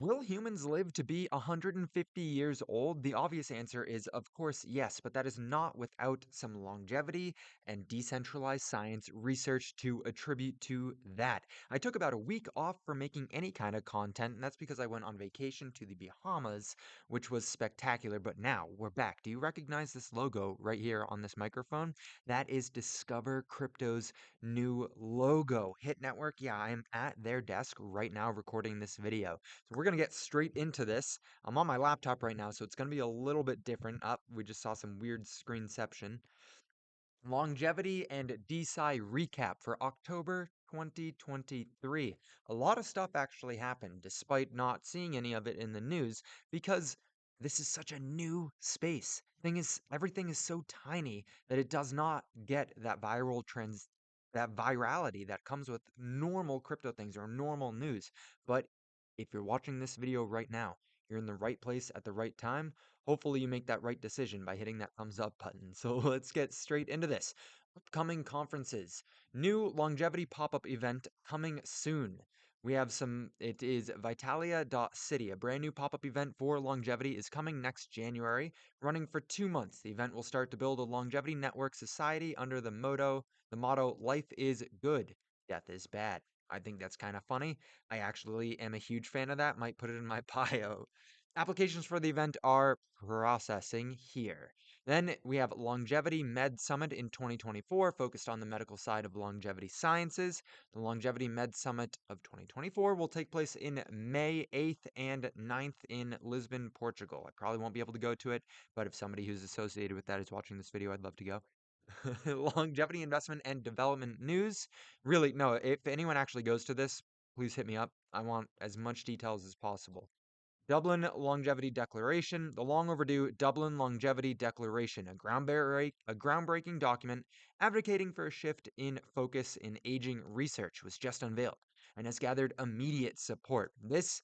Will humans live to be 150 years old? The obvious answer is, of course, yes, but that is not without some longevity and decentralized science research to attribute to that. I took about a week off from making any kind of content, and that's because I went on vacation to the Bahamas, which was spectacular. But now we're back. Do you recognize this logo right here on this microphone? That is Discover Crypto's new logo. Hit Network, yeah, I am at their desk right now recording this video. So we're going to get straight into this. I'm on my laptop right now, so it's going to be a little bit different. Up, we just saw some weird screenception. Longevity and Desci recap for October 2023. A lot of stuff actually happened, despite not seeing any of it in the news, because this is such a new space. Thing is, everything is so tiny that it does not get that virality that comes with normal crypto things or normal news. But if you're watching this video right now, you're in the right place at the right time. Hopefully you make that right decision by hitting that thumbs up button. So let's get straight into this. Upcoming conferences. New longevity pop-up event coming soon. We have it is Vitalia.city. A brand new pop-up event for longevity is coming next January, running for 2 months. The event will start to build a longevity network society under the motto, life is good, death is bad. I think that's kind of funny. I actually am a huge fan of that. Might put it in my bio. Applications for the event are processing here. Then we have Longevity Med Summit in 2024, focused on the medical side of longevity sciences. The Longevity Med Summit of 2024 will take place in May 8th and 9th in Lisbon, Portugal. I probably won't be able to go to it, but if somebody who's associated with that is watching this video, I'd love to go. Longevity investment and development news. Really, no, if anyone actually goes to this, please hit me up. I want as much details as possible. Dublin Longevity Declaration, the long overdue Dublin Longevity Declaration, a groundbreaking document advocating for a shift in focus in aging research, was just unveiled and has gathered immediate support. This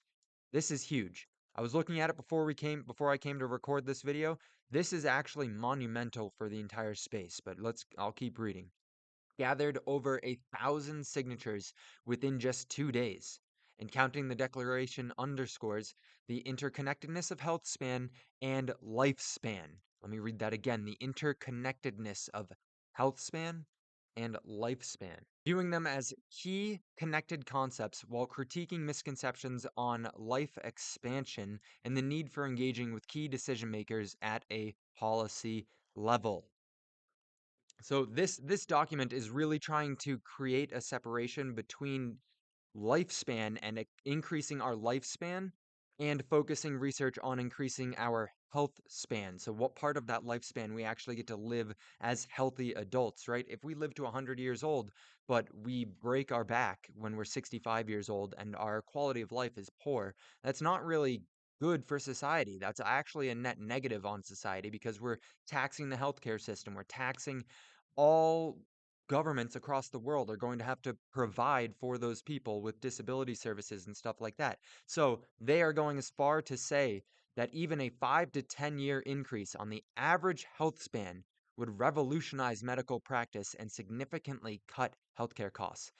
is huge. I was looking at it before I came to record this video. This is actually monumental for the entire space, but I'll keep reading. Gathered over 1,000 signatures within just 2 days. And counting, the declaration underscores the interconnectedness of health span and lifespan. Let me read that again. The interconnectedness of health span and lifespan. Viewing them as key connected concepts while critiquing misconceptions on life expansion and the need for engaging with key decision makers at a policy level. So this document is really trying to create a separation between lifespan and increasing our lifespan and focusing research on increasing our health span. So what part of that lifespan we actually get to live as healthy adults, right? If we live to 100 years old, but we break our back when we're 65 years old and our quality of life is poor, that's not really good for society. That's actually a net negative on society because we're taxing the healthcare system. We're taxing all governments across the world are going to have to provide for those people with disability services and stuff like that. So they are going as far to say that even a 5 to 10 year increase on the average health span would revolutionize medical practice and significantly cut healthcare costs.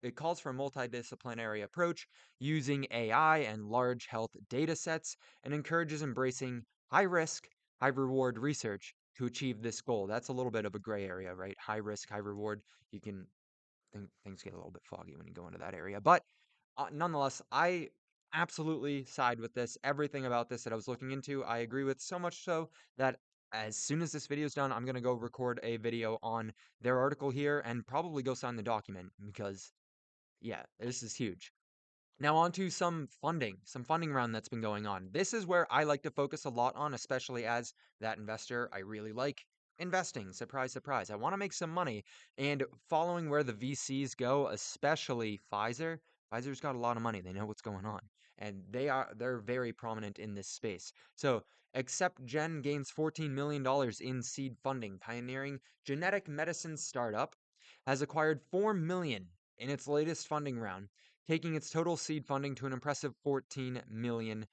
It calls for a multidisciplinary approach using AI and large health data sets and encourages embracing high risk, high reward research to achieve this goal. That's a little bit of a gray area, right? High risk, high reward. You can think things get a little bit foggy when you go into that area. But nonetheless, I absolutely side with this. Everything about this that I was looking into, I agree with, so much so that as soon as this video is done, I'm going to go record a video on their article here and probably go sign the document because, yeah, this is huge. Now on to some funding round that's been going on. This is where I like to focus a lot on, especially as that investor. I really like investing. Surprise, surprise. I want to make some money. And following where the VCs go, especially Pfizer, Pfizer's got a lot of money. They know what's going on. And they're very prominent in this space. So Accept Gen gains $14 million in seed funding. Pioneering genetic medicine startup has acquired $4 million in its latest funding round, taking its total seed funding to an impressive $14 million.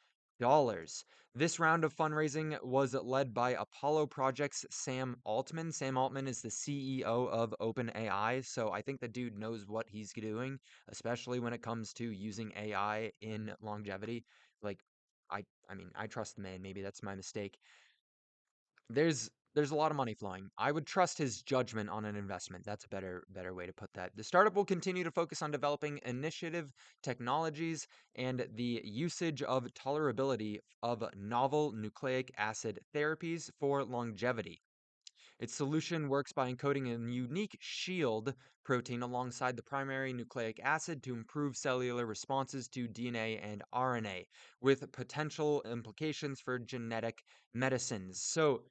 This round of fundraising was led by Apollo Project's Sam Altman. Sam Altman is the CEO of OpenAI, so I think the dude knows what he's doing, especially when it comes to using AI in longevity. Like, I mean, I trust the man. Maybe that's my mistake. There's a lot of money flowing. I would trust his judgment on an investment. That's a better way to put that. The startup will continue to focus on developing initiative technologies and the usage of tolerability of novel nucleic acid therapies for longevity. Its solution works by encoding a unique shield protein alongside the primary nucleic acid to improve cellular responses to DNA and RNA, with potential implications for genetic medicines. So,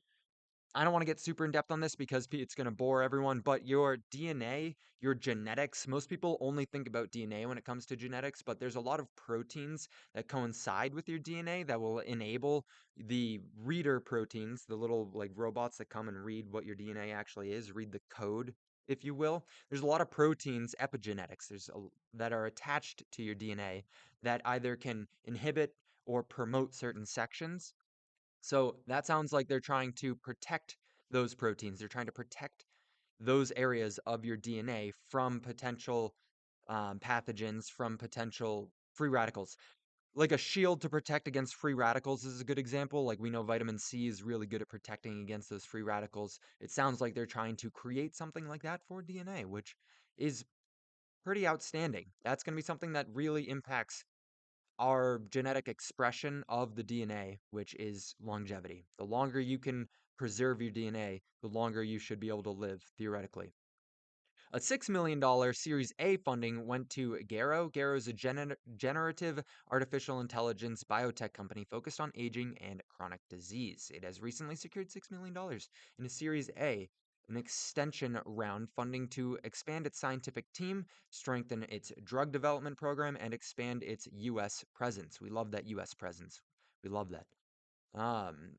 I don't want to get super in depth on this because it's going to bore everyone, but your DNA, your genetics, most people only think about DNA when it comes to genetics, but there's a lot of proteins that coincide with your DNA that will enable the reader proteins, the little like robots that come and read what your DNA actually is, read the code, if you will. There's a lot of proteins, epigenetics, that are attached to your DNA that either can inhibit or promote certain sections. So that sounds like they're trying to protect those proteins. They're trying to protect those areas of your DNA from potential pathogens, from potential free radicals. Like a shield to protect against free radicals is a good example. Like we know vitamin C is really good at protecting against those free radicals. It sounds like they're trying to create something like that for DNA, which is pretty outstanding. That's going to be something that really impacts our genetic expression of the DNA, which is longevity. The longer you can preserve your DNA, the longer you should be able to live, theoretically. A $6 million Series A funding went to Garo. Garo is a generative artificial intelligence biotech company focused on aging and chronic disease. It has recently secured $6 million in a Series A, an extension round funding to expand its scientific team, strengthen its drug development program, and expand its U.S. presence. We love that U.S. presence. We love that.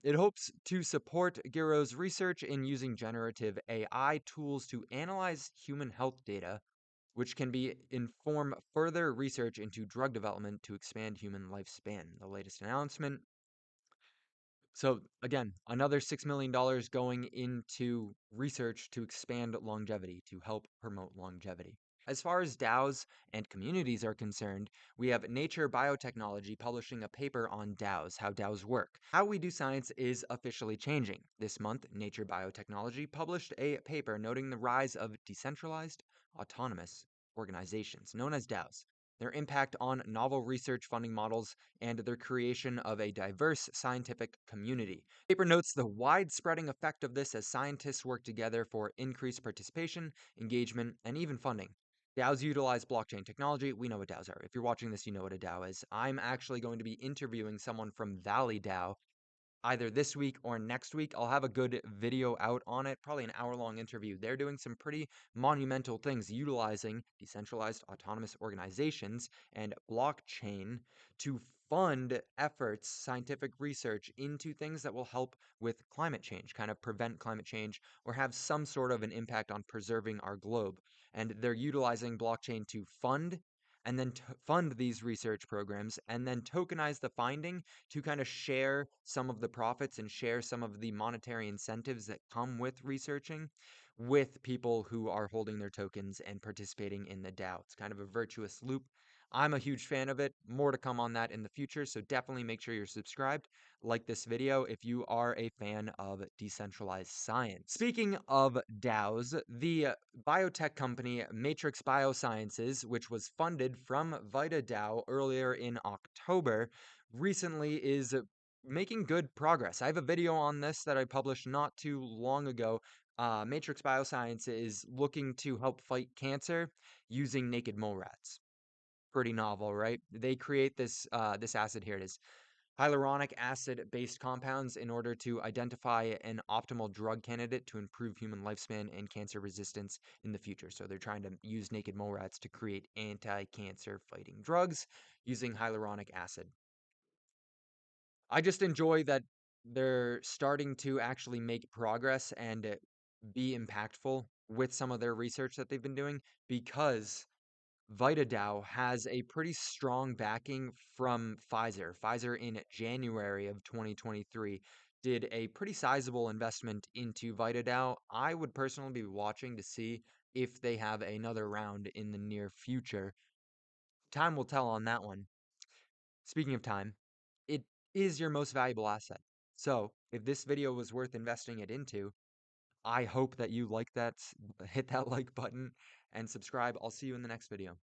It hopes to support Giro's research in using generative AI tools to analyze human health data, which can be inform further research into drug development to expand human lifespan. The latest announcement. So again, another $6 million going into research to expand longevity, to help promote longevity. As far as DAOs and communities are concerned, we have Nature Biotechnology publishing a paper on DAOs, how DAOs work. How we do science is officially changing. This month, Nature Biotechnology published a paper noting the rise of decentralized autonomous organizations, known as DAOs, their impact on novel research funding models, and their creation of a diverse scientific community. The paper notes the widespreading effect of this as scientists work together for increased participation, engagement, and even funding. DAOs utilize blockchain technology. We know what DAOs are. If you're watching this, you know what a DAO is. I'm actually going to be interviewing someone from Valley DAO either this week or next week. I'll have a good video out on it, probably an hour-long interview. They're doing some pretty monumental things utilizing decentralized autonomous organizations and blockchain to fund efforts, scientific research into things that will help with climate change, kind of prevent climate change or have some sort of an impact on preserving our globe. And they're utilizing blockchain to fund and then fund these research programs and then tokenize the finding to kind of share some of the profits and share some of the monetary incentives that come with researching with people who are holding their tokens and participating in the DAO. It's kind of a virtuous loop. I'm a huge fan of it. More to come on that in the future, so definitely make sure you're subscribed. Like this video if you are a fan of decentralized science. Speaking of DAOs, the biotech company Matrix Biosciences, which was funded from Vita DAO earlier in October, recently is making good progress. I have a video on this that I published not too long ago. Matrix Bioscience is looking to help fight cancer using naked mole rats. Pretty novel, right? They create this acid. Here it is. Hyaluronic acid-based compounds in order to identify an optimal drug candidate to improve human lifespan and cancer resistance in the future. So they're trying to use naked mole rats to create anti-cancer fighting drugs using hyaluronic acid. I just enjoy that they're starting to actually make progress and be impactful with some of their research that they've been doing because Vita DAO has a pretty strong backing from Pfizer. Pfizer in January of 2023 did a pretty sizable investment into Vita DAO. I would personally be watching to see if they have another round in the near future. Time will tell on that one. Speaking of time, it is your most valuable asset. So if this video was worth investing it into, I hope that you like that, hit that like button and subscribe. I'll see you in the next video.